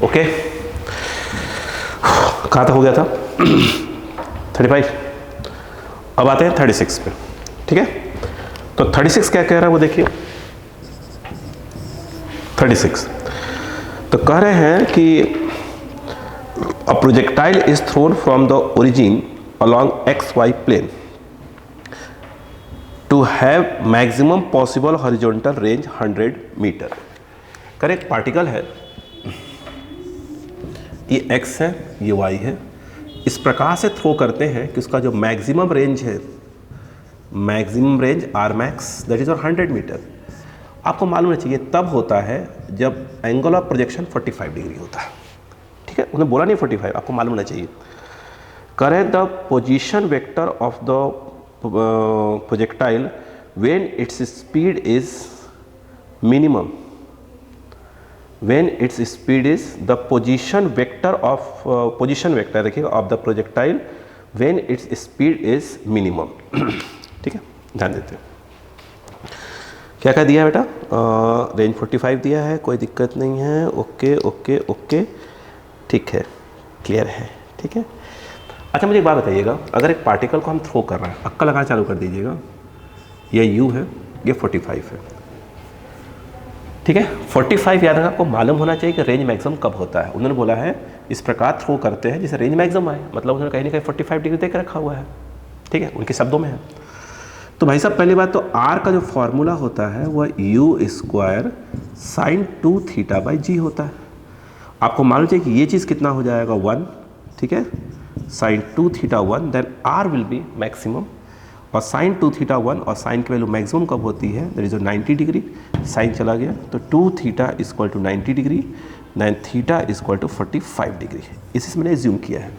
Okay, कहाँ तक हो गया था? 35। अब आते हैं 36 पे, ठीक है। तो 36 क्या कह रहा है वो देखिए। 36 तो कह रहे हैं कि a projectile is thrown from the origin along XY plane to have maximum possible horizontal range 100 metre. Correct, particle है, ये x है, ये y है, इस प्रकार से थ्रो करते हैं कि उसका जो मैक्सिमम रेंज है, maximum range R max that is 100 metre. आपको मालूम होना चाहिए तब होता है जब एंगल ऑफ प्रोजेक्शन 45 डिग्री होता है, ठीक है। उन्हें बोला नहीं 45, आपको मालूम होना चाहिए। करें the position vector of the projectile when its speed is minimum, when its speed is the position vector of position vector देखिएगा of the projectile when its speed is minimum। ठीक है, ध्यान देते हैं क्या क्या दिया है बेटा। रेंज 45 दिया है, कोई दिक्कत नहीं है, ओके ओके ओके, ठीक है, क्लियर है, ठीक है। अच्छा मुझे एक बात बताइएगा, अगर एक पार्टिकल को हम थ्रो कर रहे हैं, अक्का लगाना चालू कर दीजिएगा, ये u है, ये 45 है, ठीक है। 45 याद रखना, आपको मालूम होना चाहिए कि रेंज मैक्सिमम कब होता है। उन्होंने बोला है इस प्रकार थ्रो करते हैं जिसे रेंज मैक्सिमम आए, मतलब उन्होंने कहीं ना कहीं 45 डिग्री देकर रखा हुआ है, ठीक है, उनके शब्दों में है। तो भाई साहब पहली बात तो r का जो फॉर्मूला होता है वह u² sin 2 थीटा बाई जी होता है। आपको मालूम चाहिए कि ये चीज़ कितना हो जाएगा 1, ठीक है, sin 2 theta 1, then r will be maximum, और sin 2 थीटा 1 और sin की वैल्यू मैक्सिमम कब होती है, दैट इज 90 डिग्री, sin चला गया तो 2 theta is equal to 90 degree, then theta is equal to 45 degree. इसी से मैंने एज्यूम किया है।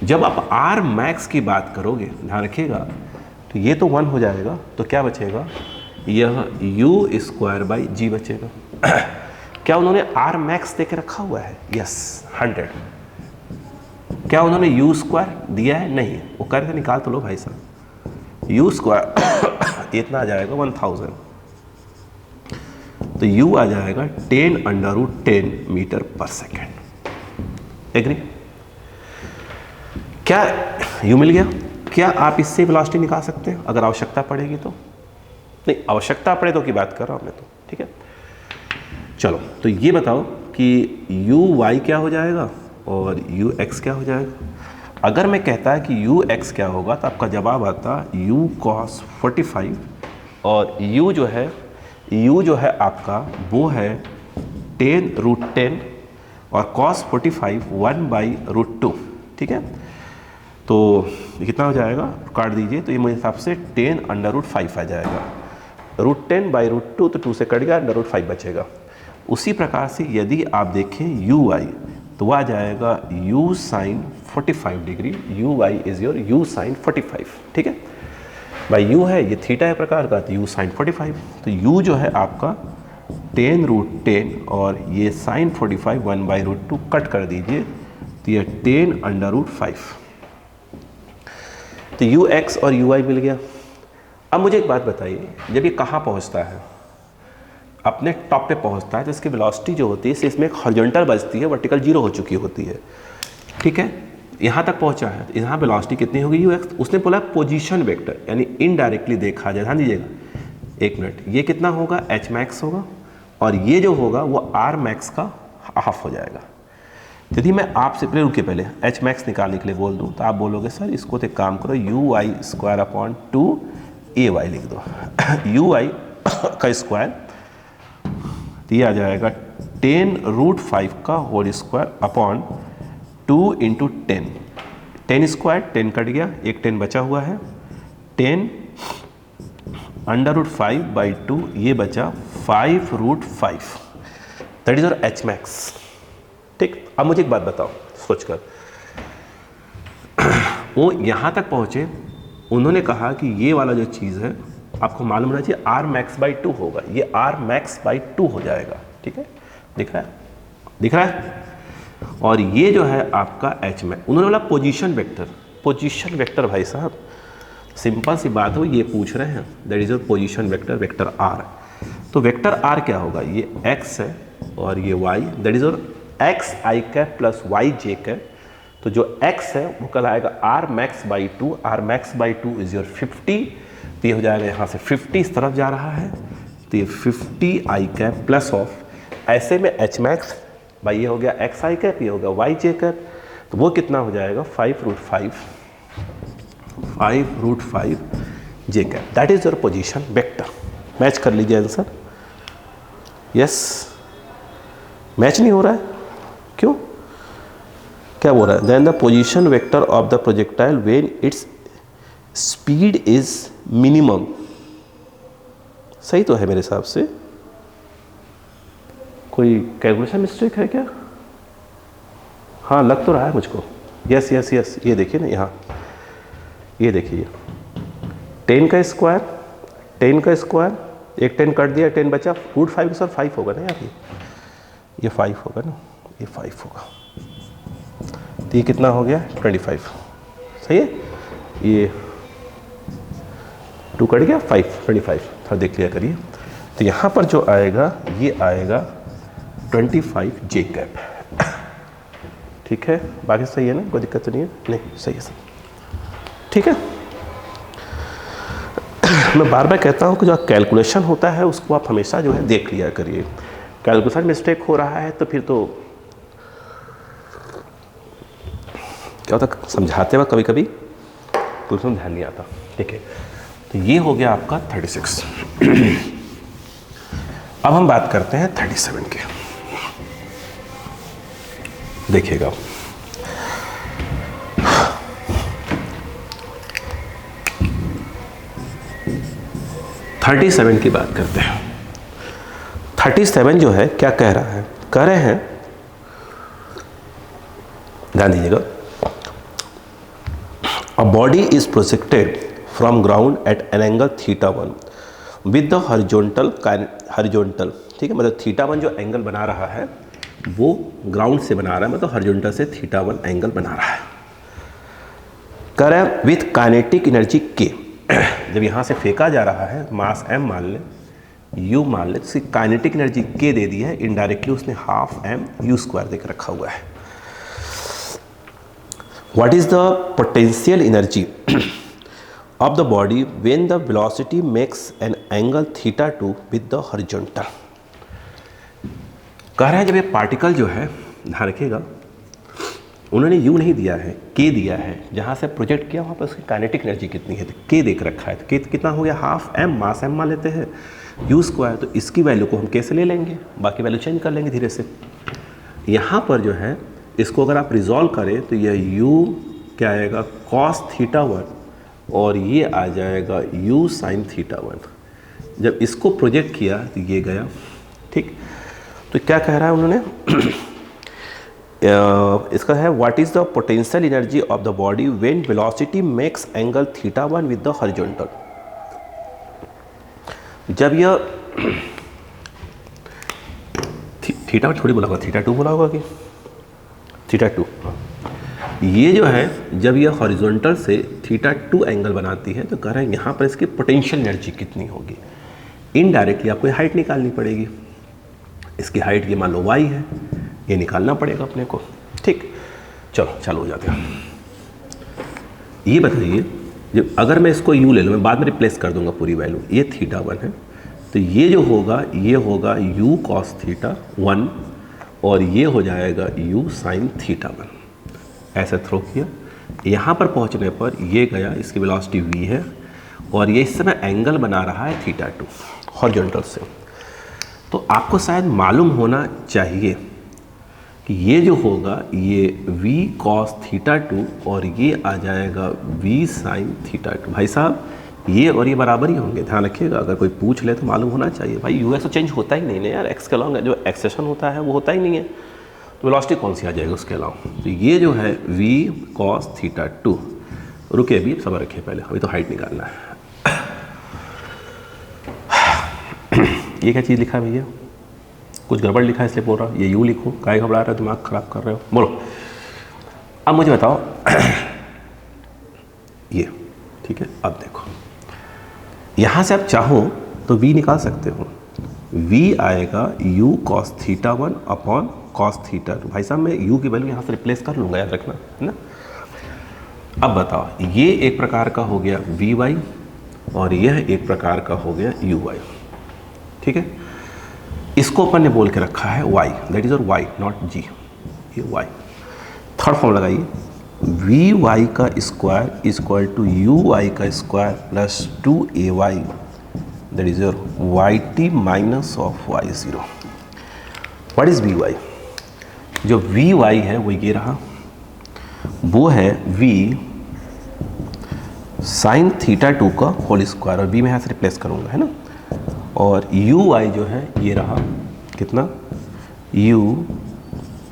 जब आप r मैक्स की बात करोगे, ध्यान रखिएगा, तो ये तो 1 हो जाएगा, तो क्या बचेगा, यह u² बाई जी बचेगा। क्या उन्होंने r मैक्स दे के रखा हुआ है? यस, 100। क्या उन्होंने u² दिया है? नहीं, वो कह रहे थे निकाल तो लो भाई साहब, u² इतना आ जाएगा 1000, तो u आ जाएगा 10√10 मीटर पर सेकेंड। एग्री? क्या u मिल गया? क्या आप इससे वेलोसिटी निकाल सकते हैं अगर आवश्यकता पड़ेगी तो? नहीं, आवश्यकता पड़े तो की बात कर रहा हूं मैं तो, ठीक है। चलो तो ये बताओ कि u(y) क्या हो जाएगा और u(x) क्या हो जाएगा। अगर मैं कहता है कि u(x) क्या होगा तो आपका जवाब आता u cos 45, और u जो है आपका वो है 10√10 और cos 45 1/√2, ठीक है। तो कितना हो जाएगा, काट दीजिए, तो ये मेरे हिसाब से 10√5 आ जाएगा, √10/√2 तो 2 से कट गया, √5 बचेगा। उसी प्रकार से यदि आप देखें u(y) तो वह आ जाएगा u sin 45 degree, u(y) is your u sin 45, ठीक है। भाई u है, ये थीटा है प्रकार का, तो u sin 45, तो u जो है आपका 10√10 और ये sin 45 1/√2 कट कर दीजिए, तो ये 10√5, तो ux और uy मिल गया। अब मुझे एक बात बताइए, जब ये कहाँ पहुँचता है, अपने टॉप पे पहुँचता है, तो इसकी वेलोसिटी जो होती है इसमें एक हॉरिजॉन्टल बचती है, वर्टिकल 0 हो चुकी होती है, ठीक है। यहाँ तक पहुँचा है, तो यहाँ वेलोसिटी कितनी होगी ux, उसने बोला पोजीशन वेक्टर, यानी इनडायरेक्टली देखा जाए, ध्यान दीजिएगा, एक मिनट, ये कितना होगा, h मैक्स होगा, और ये जो होगा वो r मैक्स का हाफ हो जाएगा। यदि मैं आपसे पहले h मैक्स निकालने के लिए बोल दूं तो आप बोलोगे सर इसको तो एक काम करो, uy²/2 ay लिख दो। uy का स्क्वायर तो ये आ जाएगा 10√5 का whole square upon 2 × 10, 10 square 10 cut गया, एक 10 बचा हुआ है, 10√5/2 ये बचा 5√5, that is your h max, ठीक। अब मुझे एक बात बताओ सोचकर, वो यहाँ तक पहुँचे, उन्होंने कहा कि ये वाला जो चीज़ है आपको मालूम होना चाहिए r max/2 होगा, ये r max/2 हो जाएगा, ठीक है, दिख रहा है। और ये जो है आपका h मैक्स, उन्होंने बोला पोजीशन वेक्टर भाई साहब सिंपल सी बात हो, ये पूछ रहे हैं, that is your position vector, vector r। तो वेक्टर r क्या होगा, ये x है और ये y, that is your X I cap plus Y J cap, तो जो x है वो कल आएगा R max by two, R max by two is your 50, तो ये हो जाएगा यहाँ से 50 इस तरफ जा रहा है, तो ये 50 आई कैप प्लस ऑफ, ऐसे में एच मैक्स भाई ये हो गया एक्स आई कैप, ये हो गया वाई जे कैप, तो वो कितना हो जाएगा 5√5 J cap, that is your position vector. Match कर लीजिए आंसर। यस, मैच नहीं हो रहा है, क्यों, क्या बोल रहा है? Then the position vector of the projectile when its speed is minimum, सही तो है मेरे हिसाब से, कोई कैलकुलेशन मिस्टेक है क्या? हाँ लग तो रहा है मुझको। यस यस यस, ये देखिए ना यहाँ, ये देखिए 10 का स्क्वायर, 10 का स्क्वायर, एक 10 कट दिया, 10 बचा, √5 सर 5 होगा ना यार, ये 5 होगा ना, ये 5 होगा, तो ये कितना हो गया 25, सही है, ये 2 कट गया 5, 25, थोड़ा देख लिया करिए। तो यहाँ पर जो आएगा ये आएगा 25 जे कैप, ठीक है, बाकी सही है ना, कोई दिक्कत तो नहीं है? नहीं, सही है सर, ठीक है। मैं बार बार कहता हूँ कि जो कैलकुलेशन होता है उसको आप हमेशा जो है देख लिया करिए, कैलकुलेशन मिस्टेक हो रहा है तो फिर तो क्या होता, समझाते वक्त कभी कभी तो उसमें ध्यान नहीं आता, ठीक है। तो ये हो गया आपका 36। अब हम बात करते हैं 37 के, देखिएगा 37 की बात करते हैं। 37 जो है क्या कह रहा है, कह रहे हैं, ध्यान दीजिएगा, a body is projected from ground at an angle θ1 with the horizontal, ठीक है, मतलब θ1 जो एंगल बना रहा है वो ग्राउंड से बना रहा है, मतलब हॉरिजॉन्टल से θ1 एंगल बना रहा है, कह रहा है विथ काइनेटिक एनर्जी k, जब यहाँ से फेंका जा रहा है, मास m मान ले, u मान ले, तो काइनेटिक एनर्जी k दे दी है, इनडायरेक्टली उसने ½ m² देकर रखा हुआ है। What is the potential energy of the body when the velocity makes an angle θ2 with the horizontal. कह रहे हैं जब ये पार्टिकल जो है, ध्यान रखिएगा, उन्होंने u नहीं दिया है, k दिया है, जहाँ से प्रोजेक्ट किया वहाँ पर उसकी काइनेटिक एनर्जी कितनी है, तो k देख रखा है, तो k कितना हो गया ½ m, मास m मान लेते हैं, u², तो इसकी वैल्यू को हम k से ले लेंगे, बाकी वैल्यू चेंज कर लेंगे धीरे से। यहाँ पर जो है इसको अगर आप रिजॉल्व करें तो यह u क्या आएगा cos θ1 और ये आ जाएगा u sin θ1। जब इसको प्रोजेक्ट किया तो ये गया, ठीक। तो क्या कह रहा है उन्होंने, इसका है what is the potential energy of the body when velocity makes angle θ1 with the horizontal. जब यह θ1 थोड़ी बोला होगा, θ2 बोला होगा कि θ2, ये जो है जब यह हॉरिजॉन्टल से θ2 एंगल बनाती है तो कह रहे हैं यहाँ पर इसकी पोटेंशियल एनर्जी कितनी होगी। इनडायरेक्टली आपको हाइट निकालनी पड़ेगी, इसकी हाइट ये मान लो y है, ये निकालना पड़ेगा अपने को, ठीक। चलो चालू हो जाते हैं। ये बताइए, जब अगर मैं इसको u ले लूँ, मैं बाद में रिप्लेस कर दूंगा पूरी वैल्यू, ये θ1 है, तो ये जो होगा ये होगा u cos θ1 और ये हो जाएगा u sin θ1। ऐसे थ्रो किया, यहाँ पर पहुँचने पर ये गया, इसकी वेलोसिटी v है और ये इस समय एंगल बना रहा है θ2 हॉरिजॉन्टल से। तो आपको शायद मालूम होना चाहिए कि ये जो होगा ये v cos θ2 और ये आ जाएगा v sin θ2। भाई साहब ये और ये बराबर ही होंगे, ध्यान रखिएगा, अगर कोई पूछ ले तो मालूम होना चाहिए। भाई यूएस तो चेंज होता ही नहीं ना यार, एक्स के अलावा जो एक्सेशन होता है वो होता ही नहीं है, तो वेलोसिटी कौन सी आ जाएगा उसके अलावा। तो ये जो है v cos θ2, रुके अभी सबर रखिए, पहले अभी तो हाइट निकालना है। ये क्या चीज़ लिखा है भैया, कुछ गड़बड़ लिखा है इसलिए बोल रहा हूँ, ये यूँ लिखो, काय घबरा रहे हो, दिमाग खराब कर रहे हो, बोलो। अब मुझे बताओ ये ठीक है, अब देखो यहाँ से आप चाहो तो v निकाल सकते हो, v आएगा u cos θ1 upon cos theta. भाई साहब मैं u की वैल्यू यहाँ से रिप्लेस कर लूँगा, याद रखना है ना। अब बताओ, ये एक प्रकार का हो गया vy और यह एक प्रकार का हो गया uy, ठीक है। इसको अपन ने बोल के रखा है y, दैट इज और y नॉट g, ये y। थर्ड फॉर्म लगाइए, vy का square is equal to uy का square plus 2ay, that is your yt minus of y0। What is vy? जो vy है वो ये रहा, वो है v साइन थीटा 2 का होल स्क्वायर, और v में यहाँ से रिप्लेस करूँगा, है ना। और uy जो है ये रहा कितना, u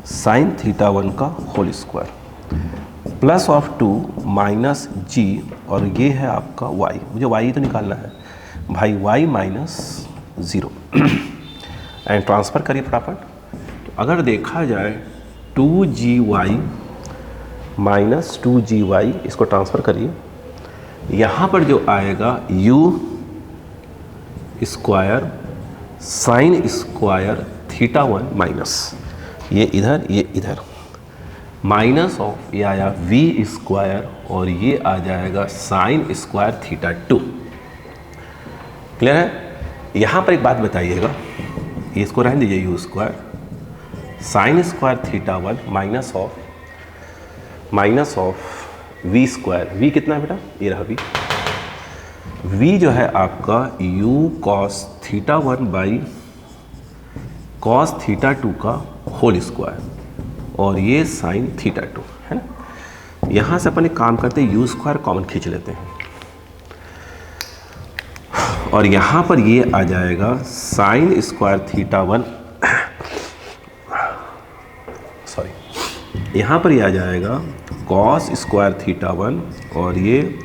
साइन थीटा 1 का whole square plus of 2 minus g, और ये है आपका y, मुझे y ही तो निकालना है भाई, y माइनस 0 एंड ट्रांसफ़र करिए फटाफट। तो अगर देखा जाए 2gy माइनस 2gy, इसको ट्रांसफ़र करिए, यहाँ पर जो आएगा u square sine square theta 1 minus ये इधर माइनस ऑफ ये आया v स्क्वायर, और ये आ जाएगा साइन स्क्वायर थीटा 2। क्लियर है? यहाँ पर एक बात बताइएगा, इसको रहने दीजिए u square sine square theta 1 minus of v square. v कितना है बेटा, ये रहा v। v जो है आपका u cos theta 1 by cos theta 2 का होल स्क्वायर, और ये साइन थीटा 2, है ना। यहाँ से अपन एक काम करते हैं, u स्क्वायर कॉमन खींच लेते हैं, और यहाँ पर ये आ जाएगा साइन स्क्वायर थीटा 1, सॉरी, यहाँ पर ये आ जाएगा कॉस स्क्वायर थीटा 1, और ये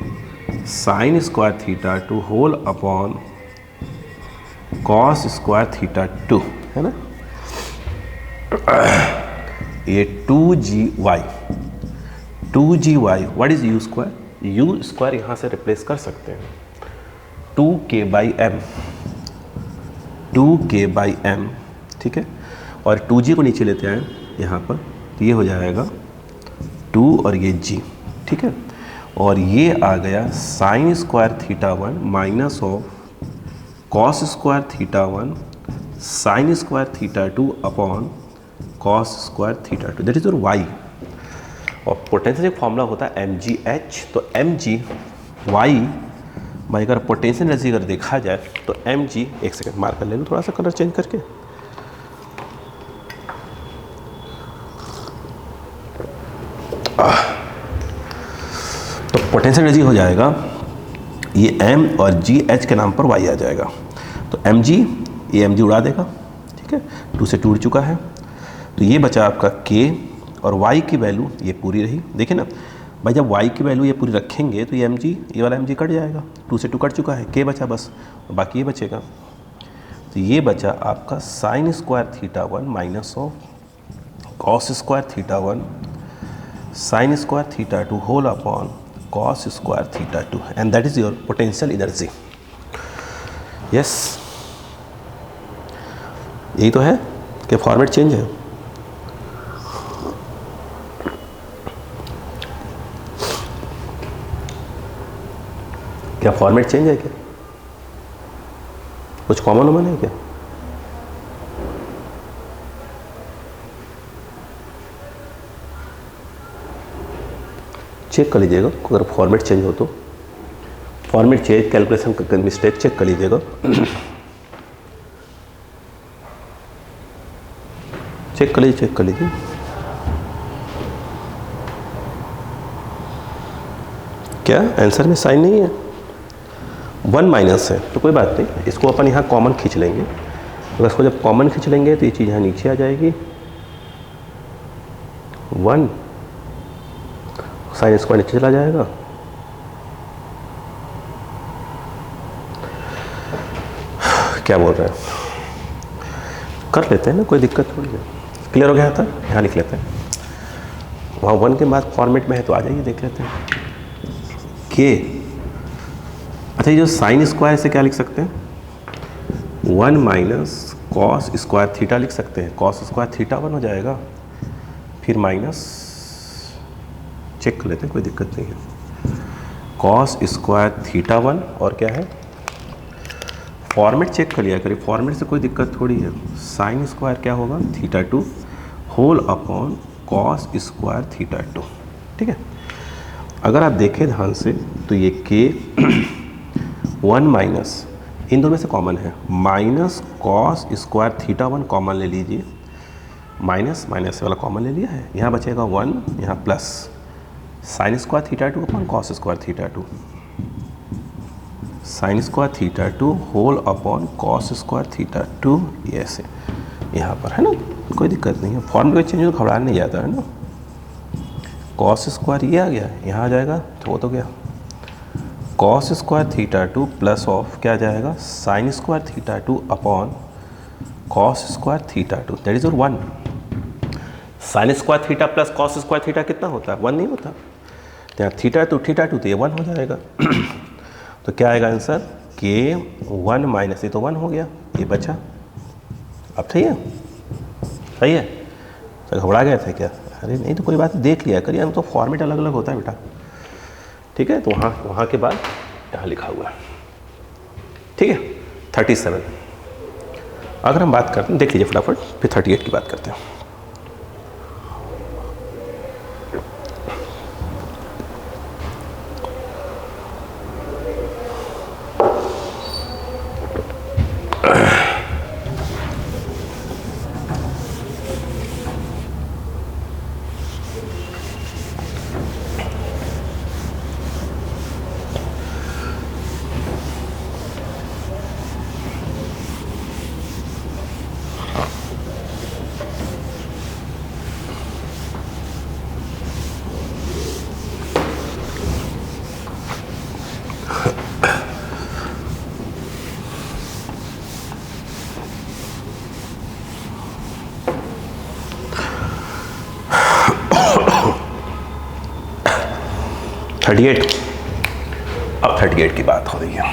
sine square theta 2 whole upon cos square theta 2, है ना। ये 2gy, what is u square? u square यहाँ से रिप्लेस कर सकते हैं 2k/m, ठीक है। और 2g को नीचे लेते हैं यहाँ पर, तो ये हो जाएगा 2 और ये g, ठीक है। और ये आ गया sign square theta 1 minus of cos square theta 1 sine square theta 2 upon cos square theta 2, that is your y। और पोटेंशियल एक फॉर्मूला होता है mgh, तो mg y भाई, अगर पोटेंशियल एनर्जी अगर देखा जाए तो mg, एक सेकंड मार्कर ले लो, थोड़ा सा कलर चेंज करके, तो पोटेंशियल एनर्जी हो जाएगा ये m और g h के नाम पर y आ जाएगा। तो mg, ये mg उड़ा देगा, ठीक है, 2 से टूट चुका है, तो ये बचा आपका k, और y की वैल्यू ये पूरी रही। देखिए ना भाई, जब y की वैल्यू ये पूरी रखेंगे तो ये mg, ये वाला mg कट जाएगा, 2 से 2 कट चुका है, k बचा बस, और बाकी ये बचेगा। तो ये बचा आपका sine square theta 1 minus of cos square theta 1 sine square theta 2 whole upon cos square theta 2, and that is your potential energy. Yes, यही तो है कि फॉर्मेट चेंज है। क्या फॉर्मेट चेंज है क्या? कुछ कॉमन है क्या? चेक कर लीजिएगा, अगर फॉर्मेट चेंज हो तो। Format change, calculation mistake check कर लीजिएगा। चेक कर लीजिए। क्या आंसर में साइन नहीं है, 1 माइनस है, तो कोई बात नहीं, इसको अपन यहाँ कॉमन खींच लेंगे। अगर इसको जब कॉमन खींच लेंगे तो ये चीज़ यहाँ नीचे आ जाएगी, 1 साइन स्क्वायर नीचे चला जाएगा, क्या बोल रहे हैं, कर लेते हैं ना, कोई दिक्कत थोड़ी है। क्लियर हो गया था? यहाँ लिख लेते हैं, वहाँ 1 के बाद फॉर्मेट में है तो आ जाइए, देख लेते हैं के। अच्छा, ये जो साइन स्क्वायर से क्या लिख सकते हैं, 1 माइनस कॉस स्क्वायर थीटा लिख सकते हैं, कॉस स्क्वायर थीटा 1 हो जाएगा, फिर माइनस, चेक कर लेते हैं कोई दिक्कत नहीं है, कॉस स्क्वायर थीटा 1 और क्या है, फॉर्मेट चेक कर लिया करिए, फॉर्मेट से कोई दिक्कत थोड़ी है, साइन स्क्वायर क्या होगा theta 2 whole upon cos square theta 2। ठीक है, अगर आप देखें ध्यान से तो ये के 1 माइनस इन दोनों में से कॉमन है, minus cos square theta 1 common ले लीजिए, माइनस माइनस वाला कॉमन ले लिया है, यहाँ बचेगा 1, यहाँ plus sine square theta 2 upon cos square theta 2, sine square theta 2 whole upon cos square theta 2, ये ऐसे यहाँ पर है ना, कोई दिक्कत नहीं है, फॉर्म में चेंज हो घबराने नहीं जाता है ना। कॉस स्क्वायर ये आ गया, यहाँ आ जाएगा तो वो तो गया, cos square theta 2 plus of क्या आ जाएगा sign square theta 2 upon cos square theta 2, that is 1। Sine square theta plus cos square theta कितना होता है 1 नहीं होता, तो यहाँ थीटा 2 तो ये 1 हो जाएगा तो क्या आएगा आंसर के 1 माइनस, ये तो 1 हो गया, ये बचा, अब सही है, सही है, तो घबरा गए थे क्या, अरे नहीं तो कोई बात देख लिया करिए, हम तो फॉर्मेट अलग अलग होता है बेटा। ठीक है, तो वहाँ के बाद यहाँ लिखा हुआ है। ठीक है, 37 अगर हम बात करते हैं, देख लीजिए फटाफट, फिर 38 की बात करते हैं। अब 38 की बात हो रही है,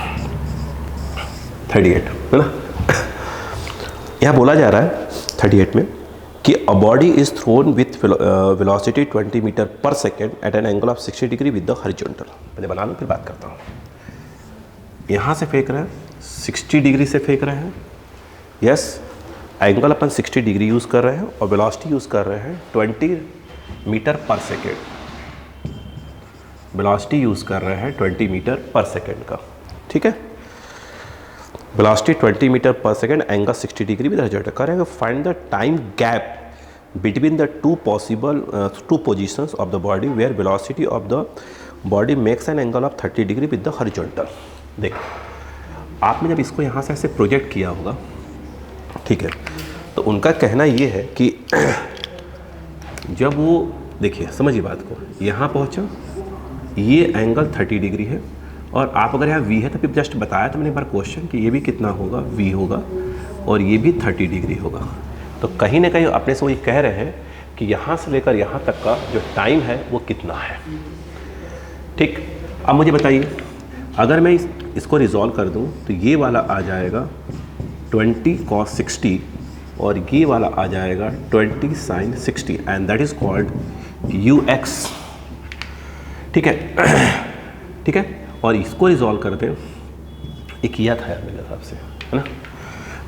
38 है ना, यहाँ बोला जा रहा है 38 में कि a body is thrown with velocity 20 metre पर second at an angle of 60 degree with the horizontal. पहले बना लो फिर बात करता हूँ। यहाँ से फेंक रहे हैं 60 डिग्री से फेंक रहे हैं, यस, एंगल अपन 60 डिग्री यूज़ कर रहे हैं और वेलोसिटी यूज़ कर रहे हैं 20 मीटर पर सेकेंड, वेलोसिटी यूज़ कर रहे हैं 20 मीटर पर सेकेंड का। ठीक है, वेलोसिटी 20 मीटर पर second, angle 60 degree with horizontal. करेंगे find the time gap between the two positions of the body where velocity of the body makes an angle of 30 degree with the horizontal. देखो, आपने जब इसको यहाँ से ऐसे project किया होगा, ठीक है, तो उनका कहना ये है कि जब वो, देखिए समझिए बात को, यहाँ पहुँचा, ये एंगल 30 डिग्री है और आप अगर यहाँ V है तो फिर जस्ट बताया तो मैंने एक बार क्वेश्चन कि ये भी कितना होगा, V होगा और ये भी 30 डिग्री होगा। तो कहीं ना कहीं अपने से वो ये कह रहे हैं कि यहाँ से लेकर यहाँ तक का जो टाइम है वो कितना है। ठीक, अब मुझे बताइए, अगर मैं इसको रिजॉल्व कर दूँ तो ये वाला आ जाएगा 20 cos 60 और ये वाला आ जाएगा 20 sin 60 and that is called UX। ठीक है, ठीक है, और इसको रिजॉल्व करते हैं, एक किया था यार मेरे हिसाब से, है ना,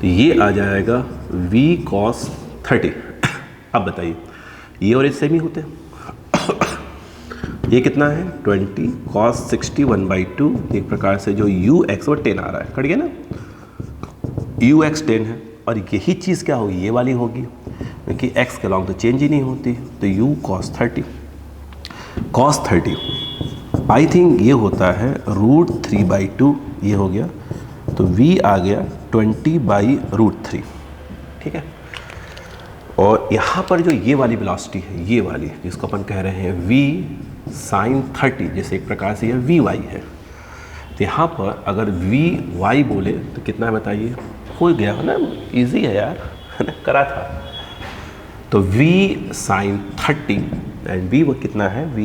तो ये आ जाएगा V cos 30। अब बताइए, ये और ये सेम ही होते हैं। ये कितना है 20 cos 60 1/2, एक प्रकार से जो UX वो 10 आ रहा है, कट गया ना, UX 10 है और यही चीज़ क्या होगी, ये वाली होगी, क्योंकि X के लॉन्ग तो चेंज ही नहीं होती, तो U cos 30, cos 30 I think ये होता है √3/2, ये हो गया, तो V आ गया 20/√3। ठीक है, और यहाँ पर जो ये वाली वेलोसिटी है, ये वाली जिसको अपन कह रहे हैं V sin 30, जैसे एक प्रकार से यह VY है, तो यहाँ पर अगर VY बोले तो कितना है बताइए, हो गया है ना, इजी है यार, है ना, करा था। तो V sin 30 एंड V वो कितना है, V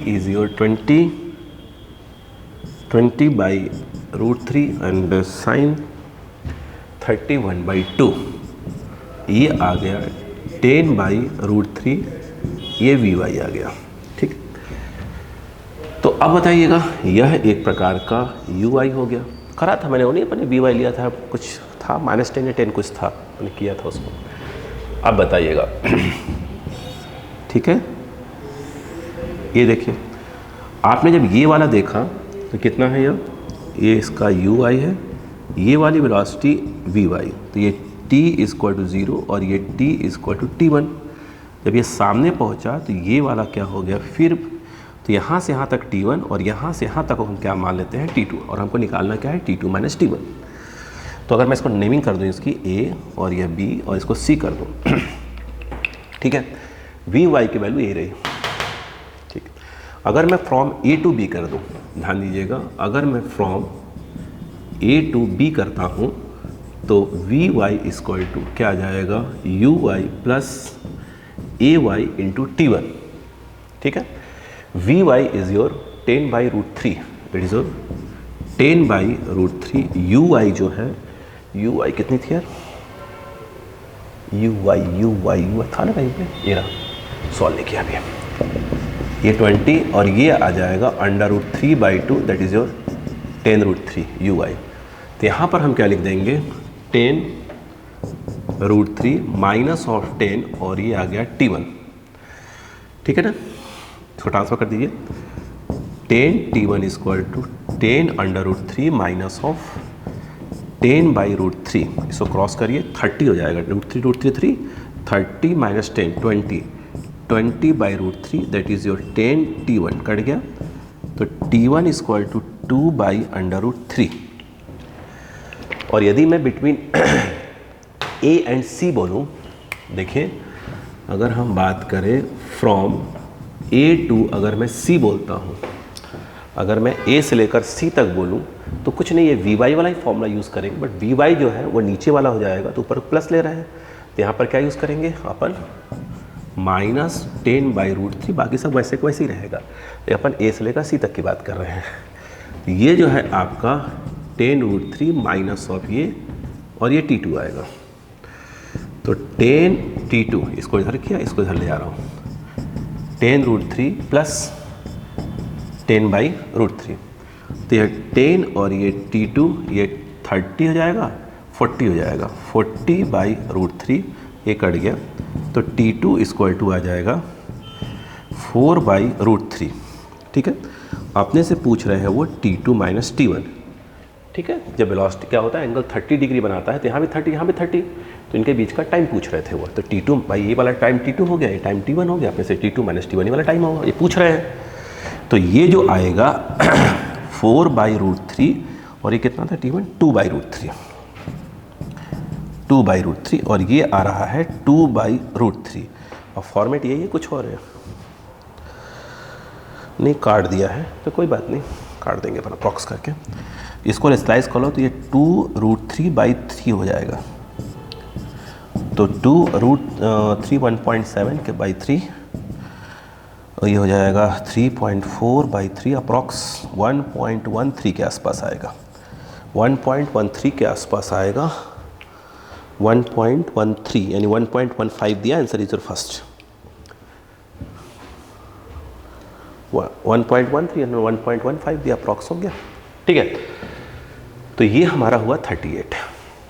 is your 20/√3 and sin 31/2, ये आ गया 10/√3, ये Vy आ गया। ठीक, तो अब बताइएगा, यह एक प्रकार का Ui हो गया। करा था मैंने, वो नहीं अपने Vy लिया था, कुछ था -10 या 10 कुछ था, मैंने किया था उसको। अब बताइएगा ठीक है, ये देखिए आपने जब ये वाला देखा तो कितना है ये इसका Ui है, ये वाली वेलोसिटी Vy, तो ये t = 0 और ये t = t1। जब ये सामने पहुंचा तो ये वाला क्या हो गया फिर, तो यहाँ से यहाँ तक t1 और यहाँ से यहाँ तक हम क्या मान लेते हैं t2, और हमको निकालना क्या है t2 - t1। तो अगर मैं इसको नेमिंग कर दूँ, इसकी a और यह b और इसको c कर दूँ ठीक है, Vy की वैल्यू ये रही। ठीक, अगर मैं फ्रॉम a to b कर दूँ, ध्यान दीजिएगा, अगर मैं फ्रॉम a to b करता हूँ तो Vy = क्या आ जाएगा, Uy + Ay × t1। ठीक है, Vy is your 10/√3, it is your 10/√3। Uy जो है, Uy कितनी थी यार, Uy था ना कहीं पे, ये रहा, सॉल्व नहीं किया अभी, ये 20 और ये आ जाएगा √3/2, दैट इज़ योर 10√3 Uy। तो यहाँ पर हम क्या लिख देंगे, 10√3 -10 और ये आ गया t1। ठीक है ना, इसको ट्रांसफर कर दीजिए, 10t1 = 10√3 - 10/√3, इसको क्रॉस करिए 30 हो जाएगा, √3 30 - 10 20, 20/√3 that is your 10t1, cut गया, तो t1 = 2/√3। और यदि मैं बिटवीन a एंड c बोलूँ, देखिए अगर हम बात करें फ्रॉम a to, अगर मैं c बोलता हूँ, अगर मैं a से लेकर c तक बोलूँ तो कुछ नहीं, ये Vy वाला ही फॉर्मूला यूज़ करेंगे, बट Vy जो है वो नीचे वाला हो जाएगा, तो ऊपर प्लस ले रहे हैं, तो यहाँ पर क्या यूज़ करेंगे अपन, -10/√3, बाकी सब वैसे को वैसे ही रहेगा। ये अपन a से लेकर c तक की बात कर रहे हैं। तो ये जो है आपका 10√3 माइनस ऑफ ये, और ये t2 आएगा, तो 10t2, इसको इधर किया, इसको इधर ले आ रहा हूँ, 10√3 + 10/√3, तो ये 10 और ये t2, ये 30 हो जाएगा, 40 हो जाएगा, 40/√3, ये कट गया, तो t2 = आ जाएगा 4/√3। ठीक है, अपने से पूछ रहे हैं वो t2 - t1। ठीक है, जब वेलोसिटी क्या होता है, एंगल 30 डिग्री बनाता है, तो यहाँ भी 30, यहाँ भी 30, तो इनके बीच का टाइम पूछ रहे थे वो, तो t2 भाई ये वाला टाइम t2 हो गया, ये टाइम t1 हो गया, अपने से t2 - t1 वाला टाइम होगा, ये पूछ रहे हैं। तो ये जो आएगा 4/√3, और ये कितना था t1, 2/√3, 2/√3, और ये आ रहा है 2/√3। और फॉर्मेट यही है, कुछ और है नहीं, काट दिया है तो कोई बात नहीं, काट देंगे अपन अप्रॉक्स करके, इसको स्लाइस कर लो तो ये 2√3/3 हो जाएगा, तो 2√3 1.7 के बाई 3, ये हो जाएगा 3.4/3, अप्रॉक्स 1.13 के आसपास आएगा, 1.13 के आसपास आएगा, 1.13 यानी 1.15 दिया, आंसर इज योर फर्स्ट, 1.13 यानी 1.15 दिया, अप्रॉक्स हो गया। ठीक है, तो ये हमारा हुआ 38।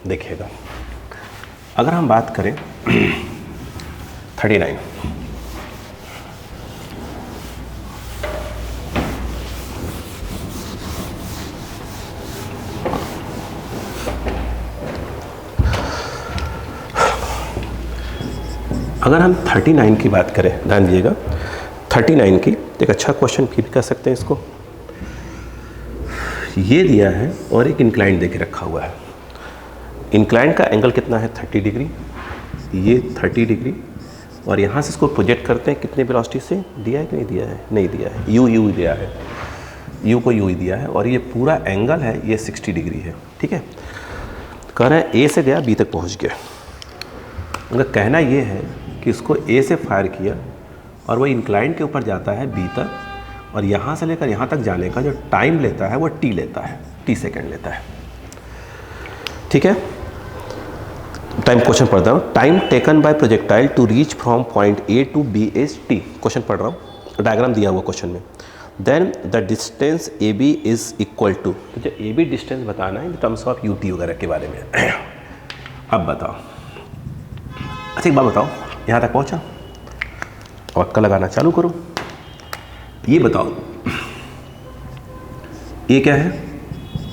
देखिएगा अगर हम बात करें 39, अगर हम 39 की बात करें, ध्यान दीजिएगा 39 की, एक अच्छा क्वेश्चन फिर कह सकते हैं इसको, ये दिया है और एक इंक्लाइन देके रखा हुआ है, इंक्लाइन का एंगल कितना है 30 डिग्री, ये 30 डिग्री, और यहाँ से इसको प्रोजेक्ट करते हैं कितने वेलोसिटी से, दिया है कि नहीं दिया है, नहीं दिया है, यू दिया है, यू को यू ही दिया है, और ये पूरा एंगल है ये 60 डिग्री है। ठीक है, कह रहे हैं ए से गया बी तक पहुँच गया, उनका कहना ये है कि इसको ए से फायर किया और वो इंक्लाइन के ऊपर जाता है बी तक, और यहाँ से लेकर यहाँ तक जाने का जो टाइम लेता है वो टी लेता है, टी सेकेंड लेता है। ठीक है, टाइम क्वेश्चन पढ़ता हूँ. Time taken by projectile to reach from point A to B is T. Question पढ़ रहा हूँ, डायग्राम दिया हुआ क्वेश्चन में. Then the distance A B is equal to, तो जो ए बी डिस्टेंस बताना है in terms of U T वगैरह के बारे में. अब बताओ, अच्छा एक बात बताओ, यहाँ तक पहुँचा और अक्का लगाना चालू करो. ये बताओ ये क्या है,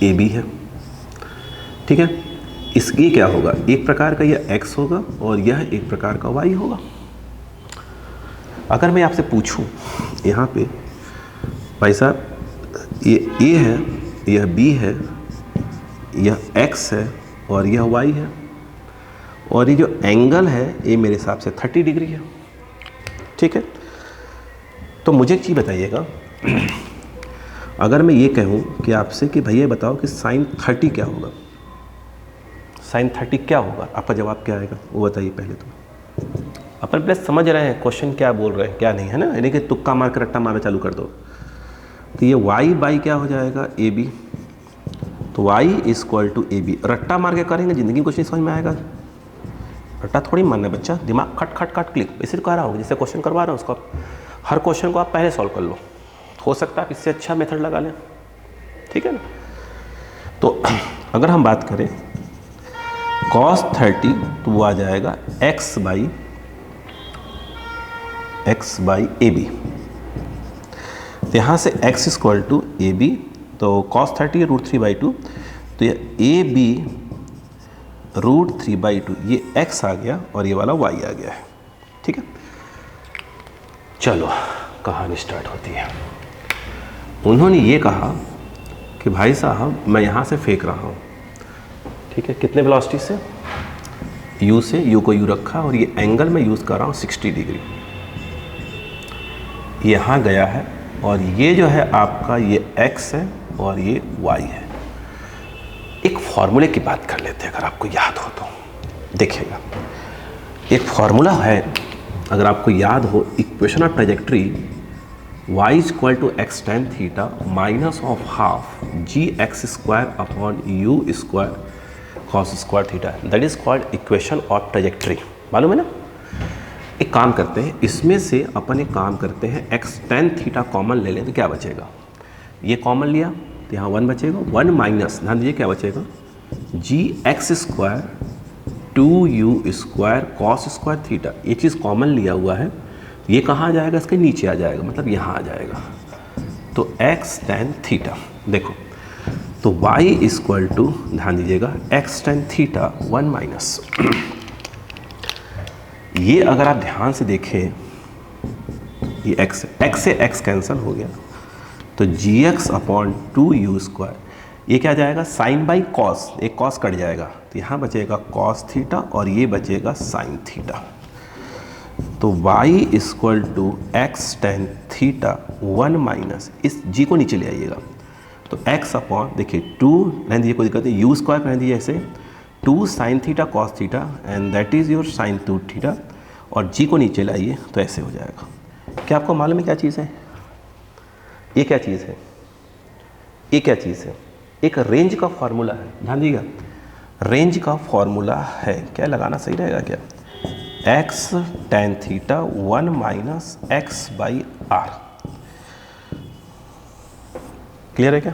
ए बी है, ठीक है. ये क्या होगा, एक प्रकार का यह x होगा और यह एक प्रकार का y होगा. अगर मैं आपसे पूछूं यहाँ पे भाई साहब ये a है, यह b है, यह x है और यह y है, और ये जो एंगल है ये मेरे हिसाब से 30 डिग्री है, ठीक है. तो मुझे एक चीज़ बताइएगा, अगर मैं ये कहूँ कि आपसे कि भैया बताओ कि साइन 30 क्या होगा, साइन 30 क्या होगा, आपका जवाब क्या आएगा वो बताइए. पहले तो अपन प्लस समझ रहे हैं क्वेश्चन क्या बोल रहे हैं क्या नहीं, है ना. यानी कि तुक्का मार कर रट्टा मारना चालू कर दो. तो ये y बाई क्या हो जाएगा, ए बी. तो y is equal to A B. रट्टा मार के करेंगे ज़िंदगी में कुछ नहीं समझ में आएगा. रट्टा थोड़ी मारना है बच्चा, दिमाग खट खट खट क्लिक इसी कह रहा हूँ. जैसे क्वेश्चन करवा रहा हूँ उसको हर क्वेश्चन को आप पहले सॉल्व कर लो. हो सकता है इससे अच्छा मेथड लगा लें, ठीक है ना. तो अगर हम बात करें cos 30 तो वो आ जाएगा x बाई ए बी. तो यहाँ से x equal to A B, तो cos 30 √3/2, तो ये ए बी √3/2, ये x आ गया और ये वाला y आ गया है, ठीक है. चलो कहानी स्टार्ट होती है. उन्होंने ये कहा कि भाई साहब मैं यहाँ से फेंक रहा हूँ, ठीक है, कितने वेलोसिटी से, u से, u को u रखा और ये एंगल मैं यूज़ कर रहा हूँ 60 डिग्री. यहाँ गया है और ये जो है आपका ये x है और ये y है. एक फॉर्मूले की बात कर लेते हैं, अगर आपको याद हो तो देखिएगा. एक फॉर्मूला है, अगर आपको याद हो, equation of trajectory y is equal to x tan theta minus of half g x square upon u square cos square theta, that is called equation of trajectory. मालूम है ना. एक काम करते हैं, इसमें से अपन एक काम करते हैं, x tan थीटा कॉमन ले लें तो क्या बचेगा, ये कॉमन लिया तो यहाँ 1 बचेगा, 1 माइनस, ध्यान दीजिए क्या बचेगा, G x square 2u square cos square theta. ये चीज़ कॉमन लिया हुआ है, ये कहाँ आ जाएगा, इसके नीचे आ जाएगा, मतलब यहाँ आ जाएगा. तो x tan थीटा देखो, तो y इक्वल टू, ध्यान दीजिएगा, x tan थीटा 1 माइनस, ये अगर आप ध्यान से देखें ये x से x कैंसिल हो गया, तो gx अपॉन 2u स्क्वायर, ये क्या जाएगा, साइन बाई कॉस, एक कॉस कट जाएगा तो यहाँ बचेगा कॉस थीटा और ये बचेगा साइन थीटा. तो y equal to x tan theta 1 minus, इस g को नीचे ले आइएगा, तो x अपॉन, देखिए 2 रहने दीजिए, कोई दिक्कत नहीं, u स्क्वायर रहने दीजिए ऐसे, 2 sine theta cos theta and that is your sine 2 theta, और g को नीचे लाइए तो ऐसे हो जाएगा. क्या आपको मालूम है क्या चीज़ है, ये क्या चीज़ है, ये क्या चीज़ है, एक रेंज का फॉर्मूला है. ध्यान दीजिएगा, रेंज का फॉर्मूला है, क्या लगाना सही रहेगा क्या, x tan theta 1 minus x by R. Clear है क्या,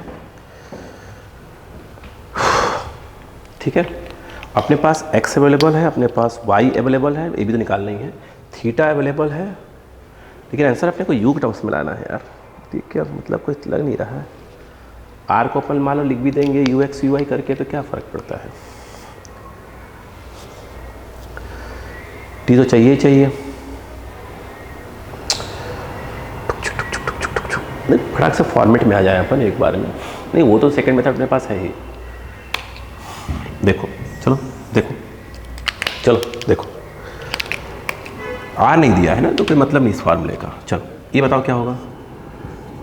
ठीक है. अपने पास x अवेलेबल है, अपने पास y अवेलेबल है, ये भी तो निकालना ही है, थीटा अवेलेबल है, लेकिन आंसर अपने को u के टर्म्स में लाना है यार. ठीक है, मतलब कुछ लग नहीं रहा है. r को अपन मान लो लिख भी देंगे ux uy करके, तो क्या फ़र्क पड़ता है, t तो चाहिए ही चाहिए. फटाक से फॉर्मेट में आ जाए अपन एक बार में, नहीं वो तो सेकंड मेथड अपने पास है ही. देखो चलो देखो, चलो देखो, आ नहीं दिया है ना तो कोई मतलब नहीं इस फार्मूले का. चलो ये बताओ क्या होगा,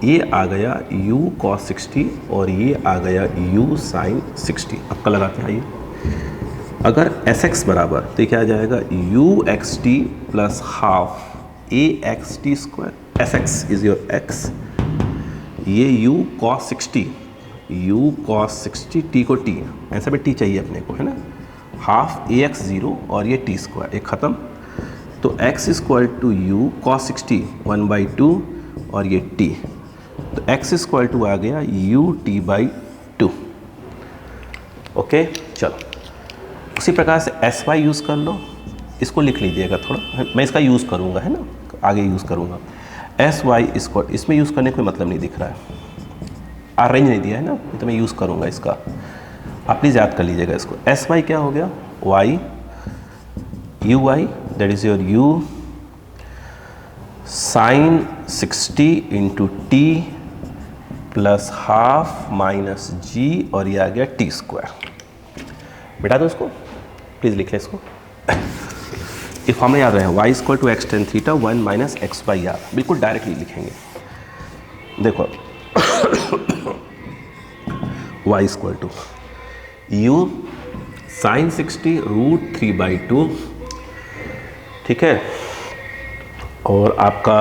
ये आ गया u cos 60 और ये आ गया u sin 60. अब का लगाते हैं, आइए. अगर sx बराबर, तो क्या आ जाएगा, uxt plus half axt square, sx is your x, ये u cos 60 t को t, ऐसा भी t चाहिए अपने को, है ना, हाफ ए एक्स 0 और ये टी स्क्वायर, एक ख़त्म। तो x equal to u cos 60 1/2 और ये t, तो x इक्वल टू आ गया यू टी बाई 2। ओके, चलो उसी प्रकार से एस वाई यूज़ कर लो, इसको लिख लीजिएगा थोड़ा, मैं इसका यूज़ करूँगा, है ना, आगे यूज़ करूँगा। एस वाई इसको इसमें यूज़ करने का कोई मतलब नहीं दिख रहा है, रेंज नहीं दिया है ना, तो मैं यूज़ करूँगा इसका, आप प्लीज़ याद कर लीजिएगा इसको। एस वाई क्या हो गया, Y U Y that is your U sine 60 into T plus half minus G और ये आ गया टी स्क्वायर। बेटा दो इसको, प्लीज़ लिख लें इसको, ये फॉर्मूला याद रहे, y equal to x tan theta 1 minus x by R, बिल्कुल डायरेक्टली लिखेंगे। देखो y equal to u sine 60 √3/2, ठीक है, और आपका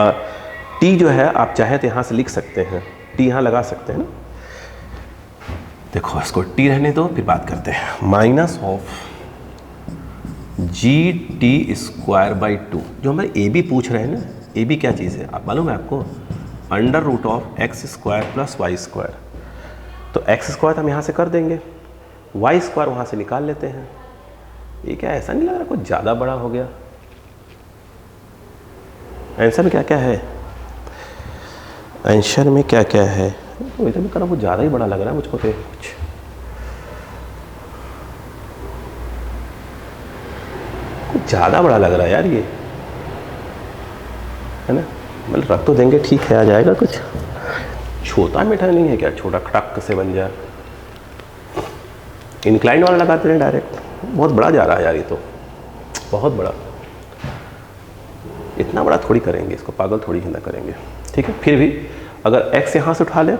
t जो है आप चाहे तो यहाँ से लिख सकते हैं, t यहाँ लगा सकते हैं ना। देखो इसको t रहने दो, फिर बात करते हैं। Minus of G T square by 2, जो हमारे ए बी पूछ रहे हैं ना, ए बी क्या चीज़ है आप मालूम है आपको, under root of x square plus y square. तो एक्स स्क्वायर हम यहाँ से कर देंगे, वाई स्क्वायर वहाँ से निकाल लेते हैं। ये क्या ऐसा नहीं लग रहा कुछ ज़्यादा बड़ा हो गया? आंसर में क्या क्या है, आंसर में क्या क्या है, तो इधर भी करा कुछ ज़्यादा ही बड़ा लग रहा है मुझको तो कुछ, ज़्यादा बड़ा लग रहा है यार ये, है ना, मतलब रख तो देंगे, ठीक है आ जाएगा, कुछ छोटा मीठा नहीं है क्या, छोटा खटक से बन जाए। इंक्लाइन वाला लगाते हैं डायरेक्ट, बहुत बड़ा जा रहा है यार ये तो, बहुत बड़ा, इतना बड़ा थोड़ी करेंगे इसको, पागल थोड़ी हिंदा करेंगे, ठीक है। फिर भी अगर x यहाँ से उठा ले,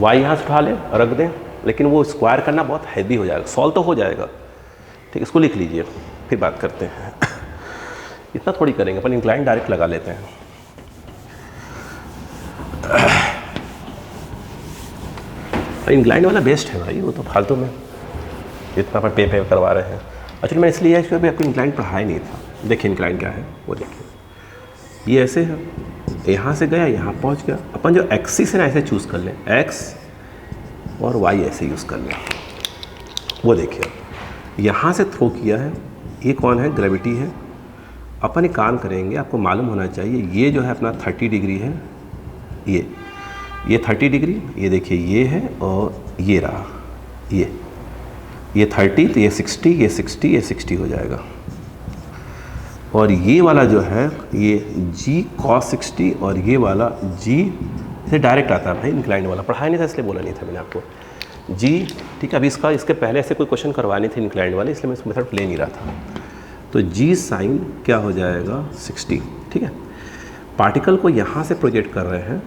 y यहाँ से उठा ले, रख दें, लेकिन वो स्क्वायर करना बहुत हैवी हो जाएगा, सॉल्व तो हो जाएगा, ठीक, इसको लिख लीजिए, फिर बात करते हैं। इतना थोड़ी करेंगे, अपन इंक्लाइन डायरेक्ट लगा लेते हैं। इंक्लाइन वाला बेस्ट है भाई, वो तो फालतू में इतना पर पे करवा रहे हैं। एक्चुअली मैं इसलिए अभी आपको इंक्लाइन पढ़ाया नहीं था। देखिए इंक्लाइन क्या है, वो देखिए, ये ऐसे है, यहाँ से गया यहाँ पहुँच गया, अपन जो एक्सिस है ना ऐसे चूज़ कर लें, एक्स और वाई ऐसे यूज़ कर लें। वो देखिए यहाँ से थ्रो किया है, ये कौन है, ग्रेविटी है। अपन एक काम करेंगे, आपको मालूम होना चाहिए, ये जो है अपना 30 डिग्री है, ये 30 डिग्री, ये देखिए ये है, और ये रहा ये 30, तो ये 60, ये 60, ये 60 हो जाएगा। और ये वाला जो है ये g cos 60, और ये वाला g से डायरेक्ट आता है भाई, इंक्लाइन वाला पढ़ाया नहीं था इसलिए बोला नहीं था मैंने आपको, g, ठीक है। अभी इसके पहले ऐसे कोई क्वेश्चन करवाने थे इंक्लाइन वाले, इसलिए मैं इस मेथड ले नहीं रहा था। तो g साइन क्या हो जाएगा 60, ठीक है। पार्टिकल को यहाँ से प्रोजेक्ट कर रहे हैं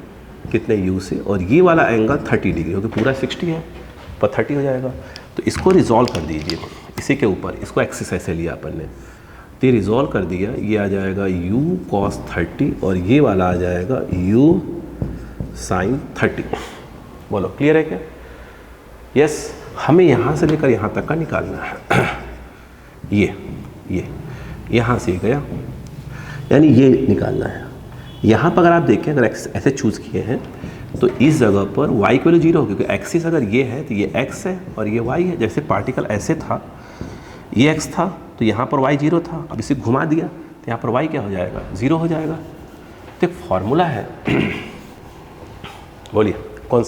कितने u से, और ये वाला एंगल 30 डिग्री, क्योंकि पूरा 60 है पर 30 हो जाएगा। तो इसको रिजॉल्व कर दीजिए इसी के ऊपर, इसको एक्सिस ऐसे लिया अपन ने, तो ये रिजॉल्व कर दिया, ये आ जाएगा u cos 30 और ये वाला आ जाएगा u sin 30। बोलो क्लियर है क्या? यस, हमें यहाँ से लेकर यहाँ तक का निकालना है। ये यहाँ से गया, यानी ये निकालना है। यहाँ पर अगर आप देखें, अगर ऐसे चूज़ किए हैं तो इस जगह पर y की वैल्यू 0 होगी, क्योंकि एक्सिस अगर ये है तो ये x है और ये y है। जैसे पार्टिकल ऐसे था, ये x था तो यहाँ पर y 0 था, अब इसे घुमा दिया तो यहाँ पर y क्या हो जाएगा, 0 हो जाएगा। तो एक फॉर्मूला है, बोलिए कौन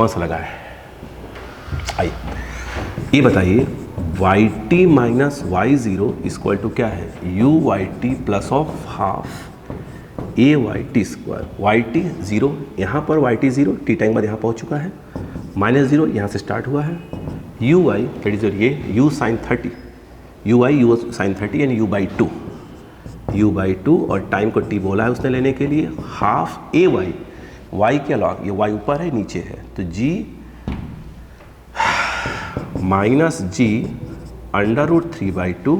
सा लगा है, आइए ये बताइए, yt minus y0 equal to क्या है, uyt plus of half ayt square. yt 0, यहाँ पर yt 0, t टाइम बाद यहाँ पहुँच चुका है, माइनस 0 यहाँ से स्टार्ट हुआ है, uy दैट इज ये u sin 30, u sin 30 यानी u बाई 2, और टाइम को t बोला है उसने लेने के लिए, हाफ ay, y के अलॉन्ग, ये y ऊपर है नीचे है, तो g minus g under root 3/2,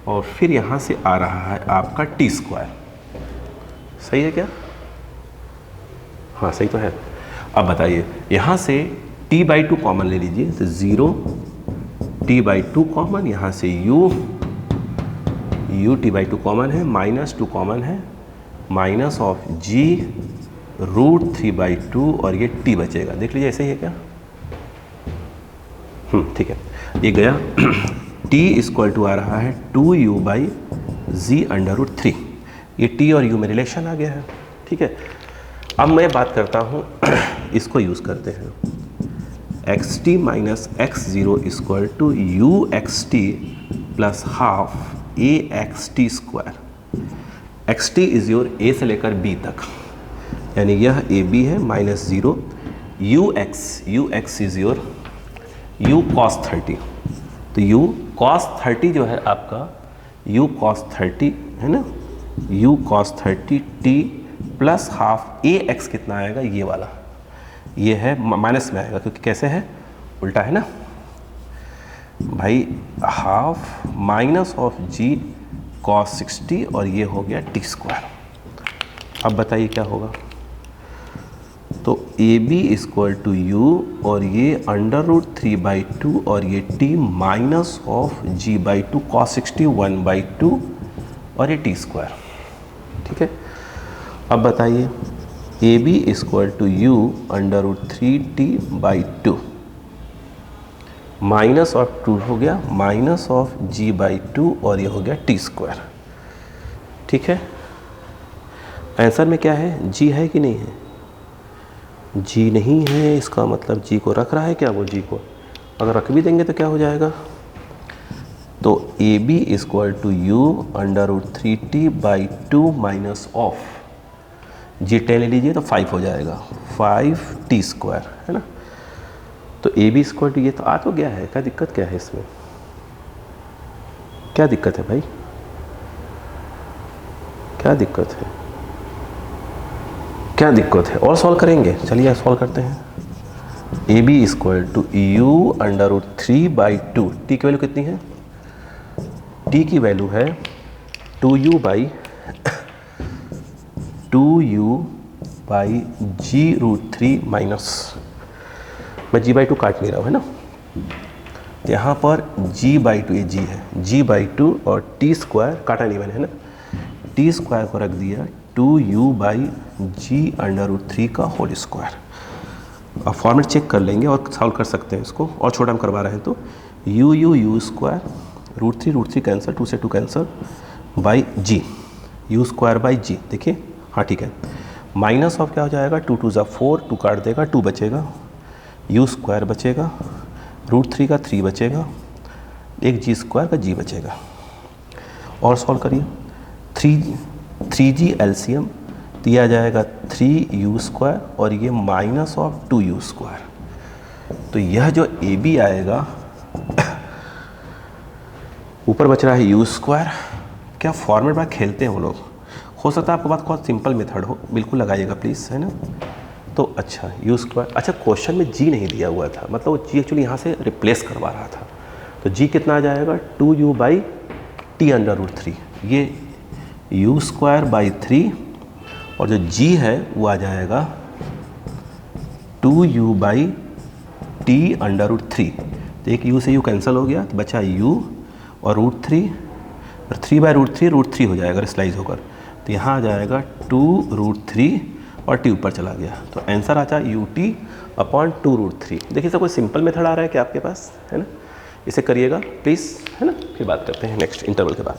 और फिर यहाँ से आ रहा है आपका टी स्क्वायर। सही है क्या? हाँ सही तो है। अब बताइए यहाँ से t/2 कॉमन ले लीजिए, तो 0 t/2 कॉमन, यहाँ से u t/2 कॉमन है, -2 कॉमन है, माइनस ऑफ g √3/2 और ये t बचेगा। देख लीजिए ऐसे ही है क्या? ठीक है, ये गया। t = आ रहा है 2u/g√3। ये t और u में रिलेशन आ गया है। ठीक है, अब मैं बात करता हूँ इसको यूज़ करते हैं। xt - x0 = uxt + ½ axt²। xt is your a से लेकर b तक, यानी यह ab है -0। ux is your u cos 30। तो u cos 30 जो है आपका u cos 30 है ना, u cos 30 t + ½ ax कितना आएगा? ये वाला, ये है माइनस में आएगा क्योंकि कैसे है, उल्टा है ना भाई। ½ - g cos 60 और ये हो गया t²। अब बताइए क्या होगा? तो AB = u और ये √3/2 और ये t -g/2 cos 60 1/2 और ये t²। ठीक है, अब बताइए AB = u √3t/2 -2 हो गया -g/2 और ये हो गया t²। ठीक है, आंसर में क्या है? g है कि नहीं है? g नहीं है, इसका मतलब g को रख रहा है क्या? वो g को अगर रख भी देंगे तो क्या हो जाएगा? तो AB = u √3t/2 - g 10 ले लीजिए तो 5 हो जाएगा, 5t² है ना। तो AB = ये तो आ तो गया है, क्या दिक्कत क्या है इसमें? क्या दिक्कत है भाई? क्या दिक्कत है? क्या दिक्कत है? और सॉल्व करेंगे, चलिए सॉल्व करते हैं। AB = u √3/2। t की वैल्यू कितनी है? t की वैल्यू है 2u/g√3 माइनस, मैं g/2 काट नहीं रहा हूँ है ना, यहाँ पर g/2 ये g है, g/2 और t² काटा नहीं मैंने है ना, t² को रख दिया 2u/g√3 का होल स्क्वायर। अब फॉर्मेट चेक कर लेंगे और सॉल्व कर सकते हैं इसको, और छोटा हम करवा रहे हैं तो u² √3 कैंसर, 2 से 2 कैंसर बाई g, u²/g। देखिए हाँ ठीक है, माइनस ऑफ क्या हो जाएगा? 2 2 4, 2 काट देगा, 2 बचेगा, u² बचेगा, √3 का 3 बचेगा, एक g² का g बचेगा। और सॉल्व करिए, 3g एलसीएम दिया जाएगा 3u² और ये -2u²। तो यह जो AB आएगा, ऊपर बच रहा है u²। क्या फॉर्मेट में खेलते हैं वो लोग, हो सकता है आपके पास बहुत सिंपल मेथड हो, बिल्कुल लगाइएगा प्लीज़ है ना। तो अच्छा u², अच्छा क्वेश्चन में g नहीं दिया हुआ था, मतलब वो g एक्चुअली यहाँ से रिप्लेस करवा रहा था। तो g कितना आ जाएगा? 2u/t√3, ये u²/3 और जो g है वो आ जाएगा 2u/t√3। तो एक u से u कैंसिल हो गया, तो बचा u और √3, और 3/√3 √3 हो जाएगा स्लाइज होकर, तो यहाँ आ जाएगा 2√3 और t ऊपर चला गया, तो आंसर आता है ut/2√3। देखिए सर कोई सिंपल मेथड आ रहा है क्या आपके पास है ना, इसे करिएगा प्लीज़ है ना, फिर बात करते हैं नेक्स्ट इंटरवल के बाद।